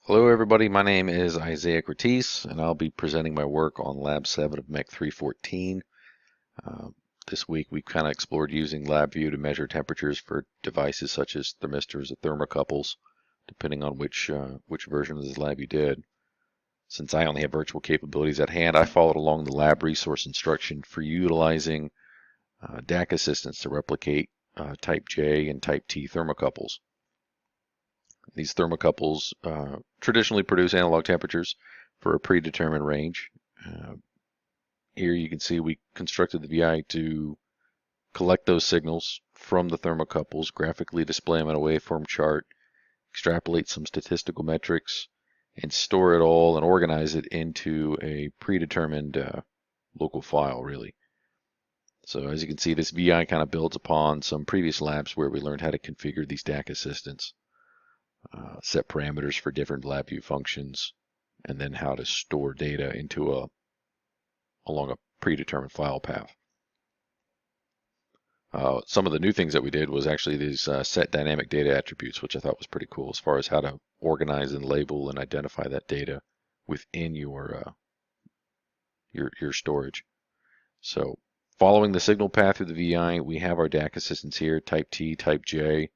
Hello everybody, my name is Isaiah Cortese and I'll be presenting my work on Lab 7 of MECH 314. Uh, this week we've kind of explored using LabVIEW to measure temperatures for devices such as thermistors or thermocouples, depending on which version of this lab you did. Since I only have virtual capabilities at hand, I followed along the lab resource instruction for utilizing DAC assistance to replicate Type J and Type T thermocouples. These thermocouples traditionally produce analog temperatures for a predetermined range. Here you can see we constructed the VI to collect those signals from the thermocouples, graphically display them in a waveform chart, extrapolate some statistical metrics, and store it all and organize it into a predetermined local file, really. So as you can see, this VI kind of builds upon some previous labs where we learned how to configure these DAC assistants. Set parameters for different LabVIEW functions, and then how to store data along a predetermined file path. Some of the new things that we did was actually these set dynamic data attributes, which I thought was pretty cool as far as how to organize and label and identify that data within your storage. So following the signal path through the VI, we have our DAC assistants here, Type T, Type J.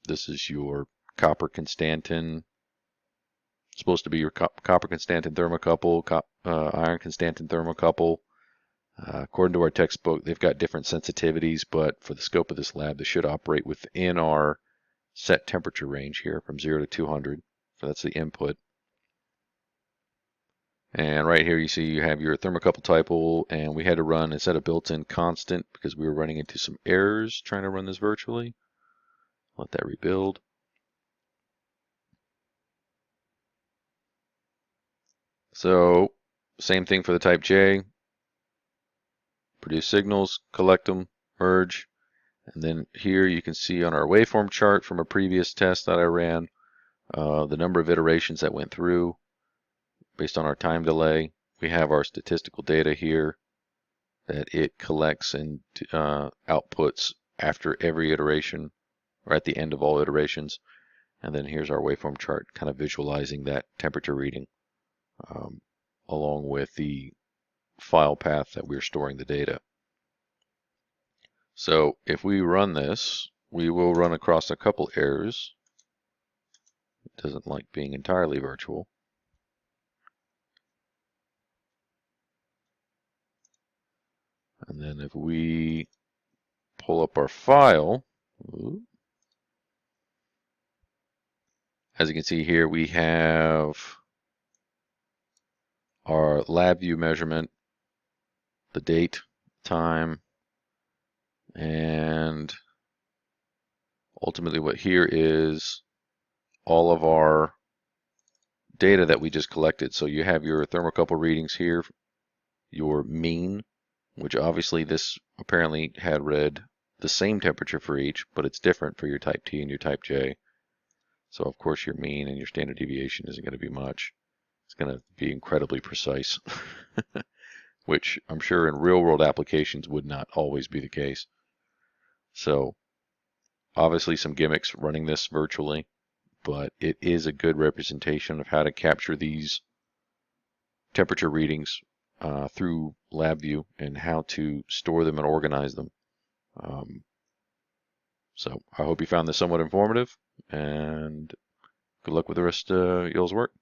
This is your copper Constantin, supposed to be your copper Constantin thermocouple, iron Constantin thermocouple. According to our textbook, they've got different sensitivities, but for the scope of this lab, they should operate within our set temperature range here from 0 to 200. So that's the input. And right here you see you have your thermocouple typal, and we had to run instead of built-in constant because we were running into some errors trying to run this virtually. Let that rebuild. So same thing for the Type J. Produce signals, collect them, merge, and then here you can see on our waveform chart from a previous test that I ran the number of iterations that went through based on our time delay. We have our statistical data here that it collects and outputs after every iteration or at the end of all iterations. And then here's our waveform chart kind of visualizing that temperature reading along with the file path that we're storing the data. So if we run this, we will run across a couple errors. It doesn't like being entirely virtual. And then if we pull up our file, as you can see here, we have our LabVIEW measurement, the date, time, and ultimately what here is all of our data that we just collected. So you have your thermocouple readings here, your mean, which obviously this apparently had read the same temperature for each, but it's different for your Type T and your Type J. So of course your mean and your standard deviation isn't going to be much. It's going to be incredibly precise, which I'm sure in real-world applications would not always be the case. So obviously some gimmicks running this virtually, but it is a good representation of how to capture these temperature readings through LabVIEW and how to store them and organize them. So I hope you found this somewhat informative, and good luck with the rest of y'all's work.